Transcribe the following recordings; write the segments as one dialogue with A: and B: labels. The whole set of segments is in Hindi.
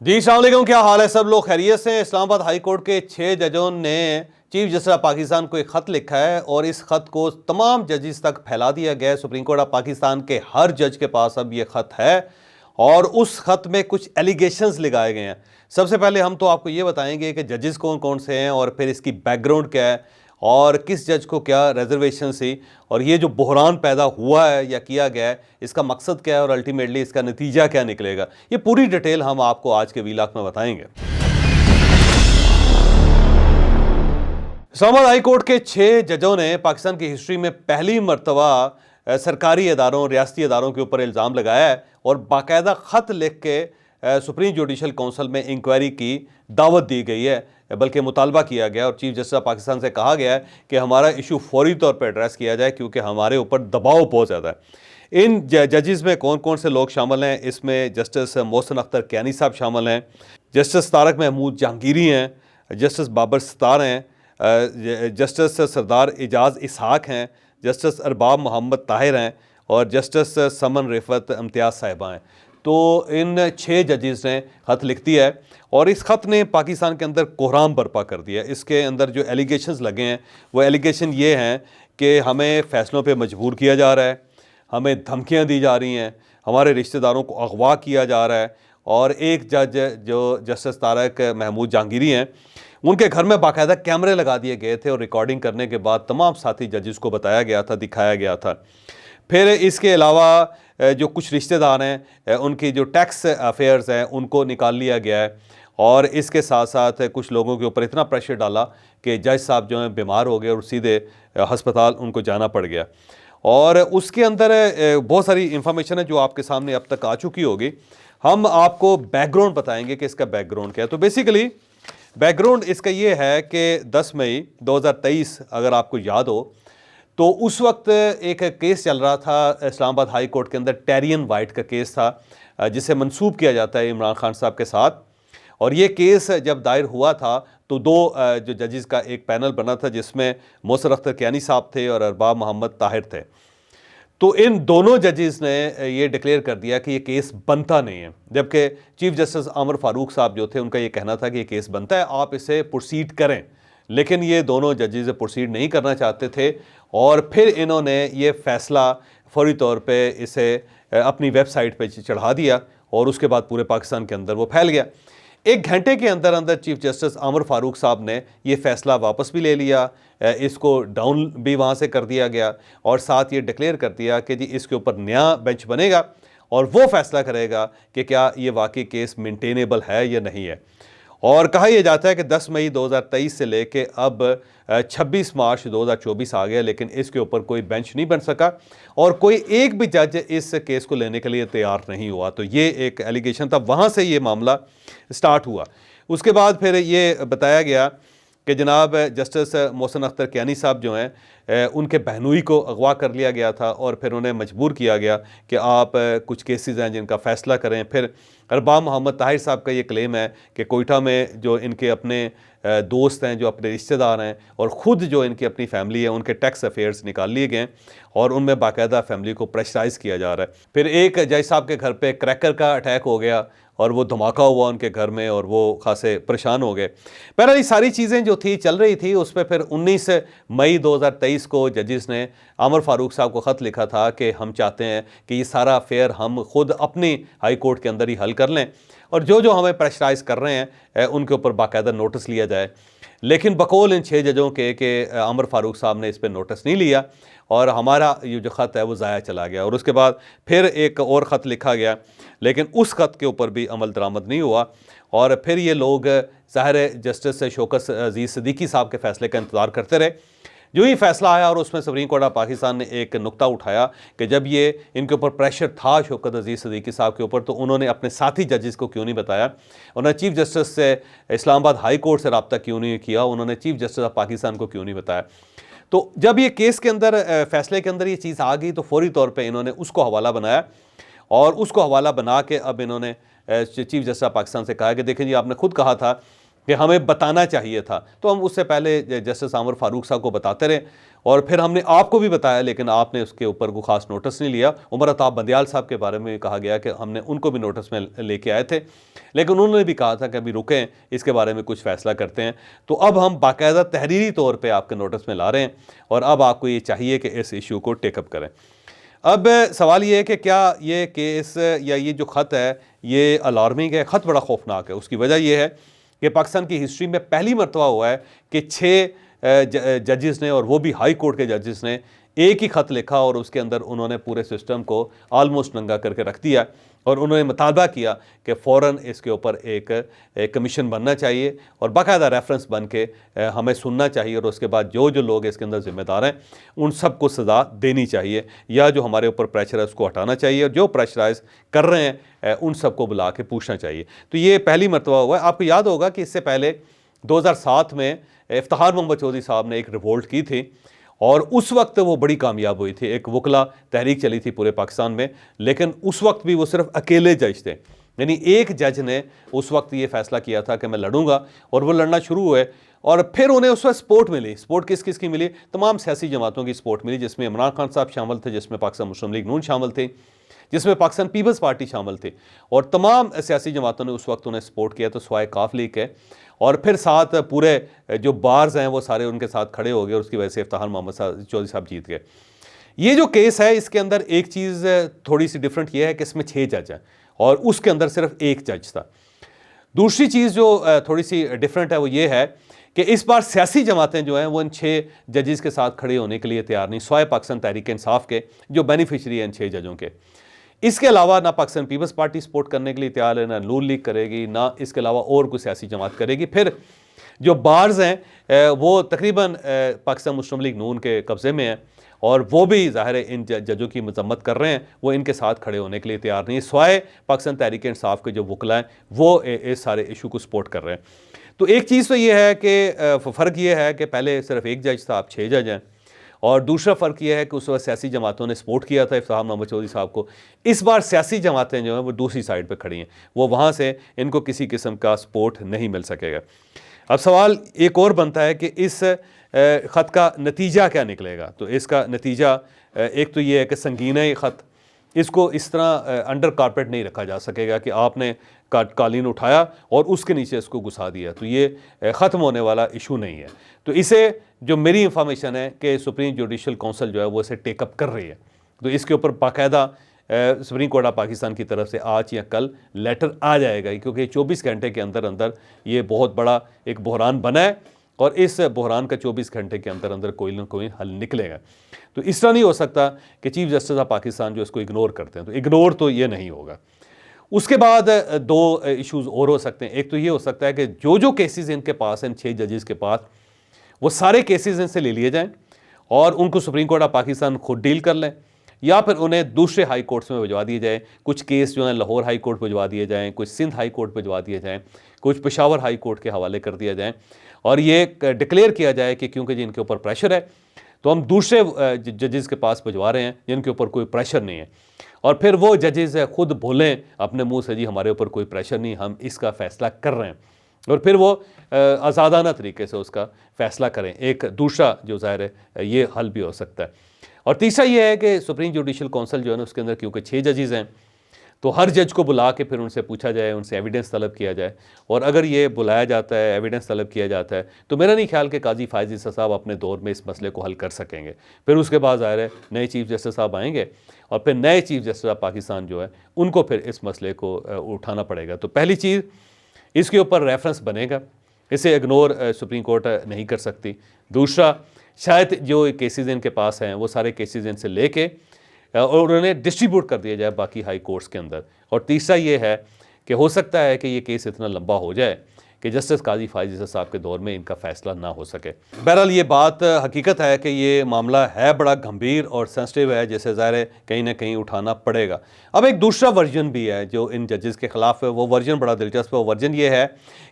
A: जी अस्सलाम वालेकुम, क्या हाल है? सब लोग खैरियत से हैं। इस्लामाबाद हाई कोर्ट के 6 जजों ने चीफ जस्टिस ऑफ पाकिस्तान को एक ख़त लिखा है और इस ख़त को तमाम जजेस तक फैला दिया गया है। सुप्रीम कोर्ट ऑफ पाकिस्तान के हर जज के पास अब ये ख़त है और उस ख़त में कुछ एलिगेशंस लगाए गए हैं। सबसे पहले हम तो आपको ये बताएंगे कि जजेस कौन कौन से हैं और फिर इसकी बैकग्राउंड क्या है और किस जज को क्या रिजर्वेशन थी और ये जो बहरान पैदा हुआ है या किया गया है इसका मकसद क्या है और अल्टीमेटली इसका नतीजा क्या निकलेगा। ये पूरी डिटेल हम आपको आज के वीलॉग में बताएंगे। इस्लामाबाद हाई कोर्ट के 6 जजों ने पाकिस्तान की हिस्ट्री में पहली मरतबा सरकारी इदारों रियासती इदारों के ऊपर इल्ज़ाम लगाया है और बाकायदा ख़त लिख के सुप्रीम जुडिशल काउंसिल में इंक्वायरी की दावत दी गई है, बल्कि मुतालबा किया गया और चीफ जस्टिस ऑफ पाकिस्तान से कहा गया है कि हमारा इशू फौरी तौर पर एड्रेस किया जाए क्योंकि हमारे ऊपर दबाव बहुत ज़्यादा है। इन जजेस में कौन कौन से लोग शामिल हैं? इसमें जस्टिस मोहसिन अख्तर कियानी साहब शामिल हैं, जस्टिस तारक महमूद जहांगीरी हैं, जस्टिस बाबर सत्तार हैं, जस्टिस सरदार एजाज इसहाक हैं, जस्टिस अरबाब मोहम्मद ताहिर हैं और जस्टिस समन रिफत इम्तियाज़ साहिबा हैं। तो इन 6 जजेस ने ख़त लिख दिया है और इस ख़त ने पाकिस्तान के अंदर कोहराम बर्पा कर दिया है। इसके अंदर जो एलिगेशंस लगे हैं वो एलिगेशन ये हैं कि हमें फ़ैसलों पे मजबूर किया जा रहा है, हमें धमकियां दी जा रही हैं, हमारे रिश्तेदारों को अगवा किया जा रहा है। और एक जज जो जस्टिस तारक महमूद जहांगीरी हैं उनके घर में बाकायदा कैमरे लगा दिए गए थे और रिकॉर्डिंग करने के बाद तमाम साथी जजेस को बताया गया था, दिखाया गया था। फिर इसके अलावा जो कुछ रिश्तेदार हैं उनकी जो टैक्स अफेयर्स हैं उनको निकाल लिया गया है और इसके साथ साथ कुछ लोगों के ऊपर इतना प्रेशर डाला कि जज साहब जो हैं बीमार हो गए और सीधे हस्पताल उनको जाना पड़ गया। और उसके अंदर बहुत सारी इंफॉर्मेशन है जो आपके सामने अब तक आ चुकी होगी। हम आपको बैकग्राउंड बताएंगे कि इसका बैकग्राउंड क्या है। तो बेसिकली बैकग्राउंड इसका ये है कि 10 मई 2023 अगर आपको याद हो तो उस वक्त एक केस चल रहा था इस्लामाबाद हाई कोर्ट के अंदर, टेरियन वाइट का केस था जिसे मंसूब किया जाता है इमरान खान साहब के साथ। और ये केस जब दायर हुआ था तो दो जो जजेस का एक पैनल बना था जिसमें मोहसिन अख्तर कियानी साहब थे और अरबाब मोहम्मद ताहिर थे। तो इन दोनों जजेस ने ये डिक्लेयर कर दिया कि ये केस बनता नहीं है, जबकि चीफ जस्टिस आमिर फारूक साहब जो थे उनका ये कहना था कि ये केस बनता है, आप इसे प्रोसीड करें। लेकिन ये दोनों जजेस प्रोसीड नहीं करना चाहते थे और फिर इन्होंने ये फ़ैसला फौरी तौर पे इसे अपनी वेबसाइट पे चढ़ा दिया और उसके बाद पूरे पाकिस्तान के अंदर वो फैल गया। 1 घंटे के अंदर अंदर चीफ जस्टिस आमिर फारूक साहब ने ये फ़ैसला वापस भी ले लिया, इसको डाउन भी वहाँ से कर दिया गया और साथ ये डिक्लेयर कर दिया कि जी इसके ऊपर नया बेंच बनेगा और वो फ़ैसला करेगा कि क्या ये वाकई केस मेंटेनेबल है या नहीं है। और कहा यह जाता है कि 10 मई 2023 से लेके अब 26 मार्च 2024 आ गया लेकिन इसके ऊपर कोई बेंच नहीं बन सका और कोई एक भी जज इस केस को लेने के लिए तैयार नहीं हुआ। तो ये एक एलिगेशन था, वहाँ से ये मामला स्टार्ट हुआ। उसके बाद फिर ये बताया गया कि जनाब जस्टिस मोहसिन अख्तर कियानी साहब जो हैं उनके बहनोई को अगवा कर लिया गया था और फिर उन्हें मजबूर किया गया कि आप कुछ केसेस हैं जिनका फ़ैसला करें। फिर अरबाब मोहम्मद ताहिर साहब का ये क्लेम है कि कोयटा में जो इनके अपने दोस्त हैं, जो अपने रिश्तेदार हैं और ख़ुद जो इनकी अपनी फैमिली है, उनके टैक्स अफेयर्स निकाल लिए गए और उनमें बाकायदा फैमिली को प्रेशराइज़ किया जा रहा है। फिर एक जज साहब के घर पे क्रैकर का अटैक हो गया और वो धमाका हुआ उनके घर में और वो खासे परेशान हो गए। पहले ये सारी चीज़ें जो थी चल रही थी, उस पर फिर 19 मई 2023 को जजेस ने आमिर फारूक साहब को ख़त लिखा था कि हम चाहते हैं कि ये सारा अफेयर हम खुद अपनी हाई कोर्ट के अंदर ही हल कर लें और जो जो हमें प्रेशराइज़ कर रहे हैं उनके ऊपर बाकायदा नोटिस लिया जाए। लेकिन बकौल इन 6 जजों के आमिर फारूक साहब ने इस पर नोटिस नहीं लिया और हमारा ये जो ख़त है वो ज़ाया चला गया। और उसके बाद फिर एक और ख़त लिखा गया लेकिन उस ख़त के ऊपर भी अमल दरामद नहीं हुआ और फिर ये लोग ज़ाहिर जस्टिस शौकत अजीज़ सिद्दीकी साहब के फ़ैसले का इंतज़ार करते रहे। जो ही फैसला आया और उसमें सुप्रीम कोर्ट ऑफ पाकिस्तान ने एक नुक्ता उठाया कि जब ये इनके ऊपर प्रेशर था शौकत अजीज़ सिद्दीकी साहब के ऊपर तो उन्होंने अपने साथी जजेस को क्यों नहीं बताया, उन्होंने चीफ जस्टिस से इस्लामाबाद हाई कोर्ट से रब्ता क्यों नहीं किया, उन्होंने चीफ जस्टिस ऑफ पाकिस्तान को क्यों नहीं बताया। तो जब ये केस के अंदर फैसले के अंदर ये चीज़ आ गई तो फौरी तौर पर इन्होंने उसको हवाला बनाया और उसको हवाला बना के अब इन्होंने चीफ जस्टिस ऑफ पाकिस्तान से कहा कि देखें जी आपने खुद कहा था कि हमें बताना चाहिए था, तो हम उससे पहले जस्टिस आमिर फारूक साहब को बताते रहे और फिर हमने आपको भी बताया, लेकिन आपने उसके ऊपर कोई खास नोटिस नहीं लिया। उमर अताब बंदियाल साहब के बारे में भी कहा गया कि हमने उनको भी नोटिस में लेके आए थे, लेकिन उन्होंने भी कहा था कि अभी रुकें, इसके बारे में कुछ फैसला करते हैं। तो अब हम बाकायदा तहरीरी तौर पर आपके नोटिस में ला रहे हैं और अब आपको ये चाहिए कि इस इशू को टेकअप करें। अब सवाल ये है कि क्या ये केस या ये जो ख़त है ये अलार्मिंग है? ख़त बड़ा खौफनाक है। उसकी वजह यह है कि पाकिस्तान की हिस्ट्री में पहली मरतबा हुआ है कि 6 जजेस ने, और वो भी हाई कोर्ट के जजेस ने, एक ही ख़त लिखा और उसके अंदर उन्होंने पूरे सिस्टम को आलमोस्ट नंगा करके रख दिया और उन्होंने मुतालबा किया कि फ़ौरन इसके ऊपर एक कमीशन बनना चाहिए और बाकायदा रेफरेंस बन के हमें सुनना चाहिए और उसके बाद जो जो लोग इसके अंदर ज़िम्मेदार हैं उन सबको सज़ा देनी चाहिए, या जो हमारे ऊपर प्रेशर है उसको हटाना चाहिए और जो प्रेशराइज कर रहे हैं उन सबको बुला के पूछना चाहिए। तो ये पहली मरतबा हुआ है। आपको याद होगा कि इससे पहले 2007 में इफ्तिखार मोहम्मद चौधरी साहब ने एक रिवोल्ट की थी और उस वक्त वो बड़ी कामयाब हुई थी। एक वकला तहरीक चली थी पूरे पाकिस्तान में, लेकिन उस वक्त भी वो सिर्फ अकेले जज थे, यानी एक जज ने उस वक्त ये फैसला किया था कि मैं लड़ूंगा, और वो लड़ना शुरू हुए और फिर उन्हें उस वक्त सपोर्ट मिली। सपोर्ट किस किस की मिली? तमाम सियासी जमातों की सपोर्ट मिली, जिसमें इमरान खान साहब शामिल थे, जिसमें पाकिस्तान मुस्लिम लीग नून शामिल थे, जिसमें पाकिस्तान पीपल्स पार्टी शामिल थी, और तमाम सियासी जमातों ने उस वक्त उन्हें सपोर्ट किया, तो स्वाय काफ लीग है। और फिर साथ पूरे जो बार्स हैं वो सारे उनके साथ खड़े हो गए और उसकी वजह से इफ्तिखार मोहम्मद चौधरी साहब जीत गए। ये जो केस है इसके अंदर एक चीज़ थोड़ी सी डिफरेंट ये है कि इसमें 6 जज हैं और उसके अंदर सिर्फ एक जज था। दूसरी चीज़ जो थोड़ी सी डिफरेंट है वो ये है कि इस बार सियासी जमातें जो हैं वो इन 6 जजेस के साथ खड़े होने के लिए तैयार नहीं, स्वाय पाकिस्तान तहरीक इंसाफ के जो बेनिफिशरी हैं इन 6 जजों के। इसके अलावा ना पाकिस्तान पीपल्स पार्टी सपोर्ट करने के लिए तैयार है, ना नून लीग करेगी, ना इसके अलावा और कोई सियासी जमात करेगी। फिर जो बार्स हैं वो तकरीबन पाकिस्तान मुस्लिम लीग नून के कब्ज़े में हैं और वो भी ज़ाहिर है इन जजों की मजम्मत कर रहे हैं, वो इनके साथ खड़े होने के लिए तैयार नहीं है। स्वाय पाकिस्तान तहरीक इंसाफ के जो वकला हैं वो इस सारे इशू को सपोर्ट कर रहे हैं। तो एक चीज़ तो ये है कि फ़र्क ये है कि पहले सिर्फ एक जज था, अब 6 जज हैं, और दूसरा फ़र्क यह है कि उस वक्त सियासी जमातों ने सपोर्ट किया था इफ्तिखार मोहम्मद चौधरी साहब को। इस बार सियासी जमातें जो हैं वो दूसरी साइड पर खड़ी हैं, वो वहाँ से इनको किसी किस्म का सपोर्ट नहीं मिल सकेगा। अब सवाल एक और बनता है कि इस ख़त का नतीजा क्या निकलेगा। तो इसका नतीजा एक तो ये है कि संगीन है ये ख़त, इसको इस तरह अंडर कारपेट नहीं रखा जा सकेगा कि आपने कालीन उठाया और उसके नीचे इसको घुसा दिया, तो ये ख़त्म होने वाला इशू नहीं है। तो इसे, जो मेरी इंफॉर्मेशन है कि सुप्रीम जुडिशल काउंसिल जो है वो इसे टेकअप कर रही है, तो इसके ऊपर बाकायदा सुप्रीम कोर्ट ऑफ पाकिस्तान की तरफ से आज या कल लेटर आ जाएगा, क्योंकि 24 घंटे के अंदर अंदर ये बहुत बड़ा एक बहरान बना है और इस बहरान का 24 घंटे के अंदर अंदर कोई ना कोई हल निकलेगा। तो इस तरह नहीं हो सकता कि चीफ जस्टिस ऑफ पाकिस्तान जो इसको इग्नोर करते हैं, तो इग्नोर तो ये नहीं होगा। उसके बाद 2 इश्यूज़ और हो सकते हैं। एक तो ये हो सकता है कि जो जो केसेस इनके पास हैं, इन 6 जजेस के पास, वो सारे केसेस इनसे ले लिए जाएं और उनको सुप्रीम कोर्ट ऑफ पाकिस्तान खुद डील कर लें, या फिर उन्हें दूसरे हाई कोर्ट्स में भिजवा दिए जाए। कुछ केस जो हैं लाहौर हाई कोर्ट भिजवा दिए जाएँ, कुछ सिंध हाई कोर्ट भिजवा दिए जाएँ, कुछ पेशावर हाई कोर्ट के हवाले कर दिया जाए और ये डिक्लेयर किया जाए कि क्योंकि जिनके ऊपर प्रेशर है तो हम दूसरे जजेस के पास भिजवा रहे हैं जिनके ऊपर कोई प्रेशर नहीं है, और फिर वो जजेस खुद बोलें अपने मुंह से, जी हमारे ऊपर कोई प्रेशर नहीं, हम इसका फ़ैसला कर रहे हैं, और फिर वो आज़ादाना तरीके से उसका फ़ैसला करें। एक दूसरा जो ज़ाहिर है ये हल भी हो सकता है। और तीसरा ये है कि सुप्रीम जुडिशल काउंसिल जो है ना उसके अंदर क्योंकि 6 जजेस हैं, तो हर जज को बुला के फिर उनसे पूछा जाए, उनसे एविडेंस तलब किया जाए, और अगर ये बुलाया जाता है, एविडेंस तलब किया जाता है, तो मेरा नहीं ख्याल कि काजी फायज़ ईसा साहब अपने दौर में इस मसले को हल कर सकेंगे। फिर उसके बाद ज़ाहिर है नए चीफ़ जस्टिस साहब आएंगे और फिर नए चीफ़ जस्टिस ऑफ पाकिस्तान जो है उनको फिर इस मसले को उठाना पड़ेगा। तो पहली चीज़, इसके ऊपर रेफरेंस बनेगा, इसे इग्नोर सुप्रीम कोर्ट नहीं कर सकती। दूसरा, शायद जो केसेस इनके पास हैं वो सारे केसेस इनसे लेके और उन्हें डिस्ट्रीब्यूट कर दिया जाए बाकी हाई कोर्ट्स के अंदर। और तीसरा ये है कि हो सकता है कि ये केस इतना लंबा हो जाए कि जस्टिस काजी फायज़ ईसा साहब के दौर में इनका फ़ैसला ना हो सके। बहरहाल ये बात हकीकत है कि ये मामला है बड़ा गंभीर और सेंसिटिव है, जैसे ज़ाहिर है कहीं ना कहीं उठाना पड़ेगा। अब एक दूसरा वर्जन भी है जो इन जजेस के ख़िलाफ़ है, वो वर्जन बड़ा दिलचस्प है। वो वर्जन ये है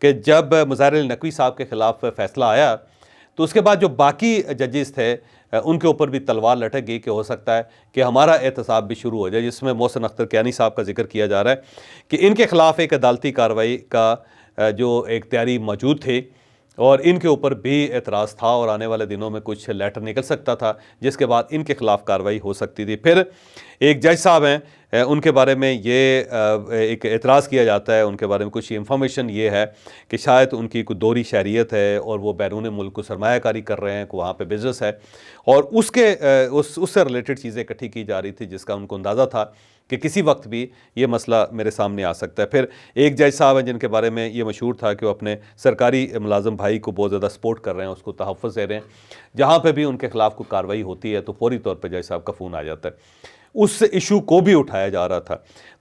A: कि जब मुज़ाहिर नकवी साहब के ख़िलाफ़ फ़ैसला आया तो उसके बाद जो बाकी जजेस थे उनके ऊपर भी तलवार लटक गई कि हो सकता है कि हमारा एहतसाब भी शुरू हो जाए, जिसमें मोहसिन अख्तर कियानी साहब का जिक्र किया जा रहा है कि इनके खिलाफ एक अदालती कार्रवाई का जो एक तैयारी मौजूद थी और इनके ऊपर भी एतराज़ था और आने वाले दिनों में कुछ लेटर निकल सकता था जिसके बाद इनके खिलाफ कार्रवाई हो सकती थी। फिर एक जज साहब हैं, उनके बारे में ये एक एतराज़ किया जाता है, उनके बारे में कुछ इंफॉर्मेशन ये है कि शायद उनकी कोई दोहरी शहरियत है और वो बैरून मुल्क को सरमायाकारी कर रहे हैं, वहाँ पे बिज़नेस है और उससे रिलेटेड चीज़ें इकट्ठी की जा रही थी जिसका उनको अंदाज़ा था कि किसी वक्त भी ये मसला मेरे सामने आ सकता है। फिर एक जज साहब हैं जिनके बारे में ये मशहूर था कि वो अपने सरकारी मुलाजिम भाई को बहुत ज़्यादा सपोर्ट कर रहे हैं, उसको तहफ़्फ़ुज़ दे रहे हैं, जहाँ पे भी उनके खिलाफ कोई कार्रवाई होती है तो फौरी तौर पे जज साहब का फ़ोन आ जाता है। उस इशू को भी उठाया जा रहा था।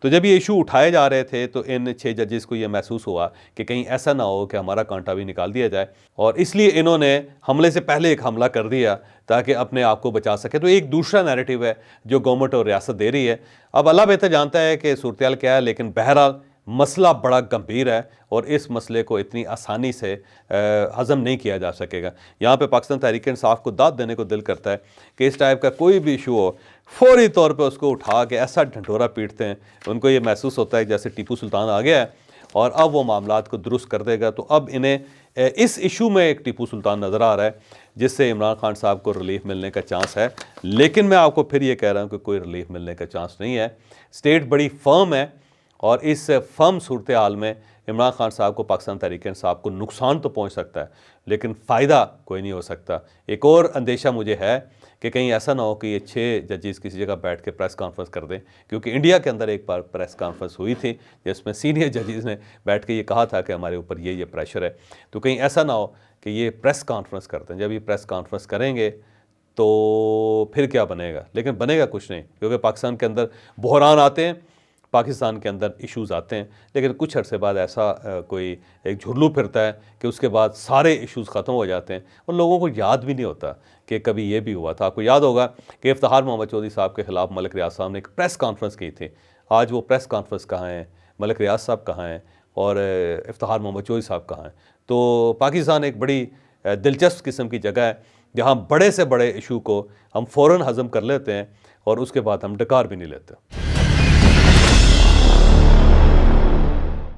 A: तो जब ये इशू उठाए जा रहे थे तो इन 6 जजेस को ये महसूस हुआ कि कहीं ऐसा ना हो कि हमारा कांटा भी निकाल दिया जाए और इसलिए इन्होंने हमले से पहले एक हमला कर दिया ताकि अपने आप को बचा सके। तो एक दूसरा नैरेटिव है जो गवर्नमेंट और रियासत दे रही है। अब अल्लाह बेहतर जानता है कि सूरत-ए-हाल क्या है, लेकिन बहरहाल मसला बड़ा गंभीर है और इस मसले को इतनी आसानी से हज़म नहीं किया जा सकेगा। यहाँ पे पाकिस्तान तहरीक-ए-इंसाफ को दाद देने को दिल करता है कि इस टाइप का कोई भी इशू हो, फौरी तौर पे उसको उठा के ऐसा ढंढोरा पीटते हैं, उनको ये महसूस होता है जैसे टीपू सुल्तान आ गया है और अब वो मामलात को दुरुस्त कर देगा। तो अब इन्हें इस इशू में एक टीपू सुल्तान नज़र आ रहा है जिससे इमरान खान साहब को रिलीफ मिलने का चांस है। लेकिन मैं आपको फिर ये कह रहा हूँ कि कोई रिलीफ मिलने का चांस नहीं है। स्टेट बड़ी फर्म है और इस फर्म सूरत हाल में इमरान खान साहब को, पाकिस्तान तहरीक-ए-इंसाफ को नुकसान तो पहुंच सकता है लेकिन फ़ायदा कोई नहीं हो सकता। एक और अंदेशा मुझे है कि कहीं ऐसा ना हो कि ये 6 जजेस किसी जगह बैठ के प्रेस कॉन्फ्रेंस कर दें, क्योंकि इंडिया के अंदर एक बार प्रेस कॉन्फ्रेंस हुई थी जिसमें सीनियर जजेस ने बैठ के ये कहा था कि हमारे ऊपर ये प्रेशर है। तो कहीं ऐसा ना हो कि ये प्रेस कॉन्फ्रेंस करते हैं। जब ये प्रेस कॉन्फ्रेंस करेंगे तो फिर क्या बनेगा? लेकिन बनेगा कुछ नहीं, क्योंकि पाकिस्तान के अंदर बहरान आते हैं, पाकिस्तान के अंदर इश्यूज़ आते हैं, लेकिन कुछ अर्से बाद ऐसा कोई एक झुर्लू फिरता है कि उसके बाद सारे इश्यूज़ ख़त्म हो जाते हैं और लोगों को याद भी नहीं होता कि कभी ये भी हुआ था। आपको याद होगा कि इफ्तिखार मोहम्मद चौधरी साहब के ख़िलाफ़ मलिक रियाज साहब ने एक प्रेस कॉन्फ्रेंस की थी। आज वो प्रेस कॉन्फ्रेंस कहाँ है, मलिक रियाज साहब कहाँ हैं और इफ्तिखार मोहम्मद चौधरी साहब कहाँ हैं? तो पाकिस्तान एक बड़ी दिलचस्प किस्म की जगह है जहाँ बड़े से बड़े इशू को हम फ़ौरन हज़म कर लेते हैं और उसके बाद हम डकार भी नहीं लेते।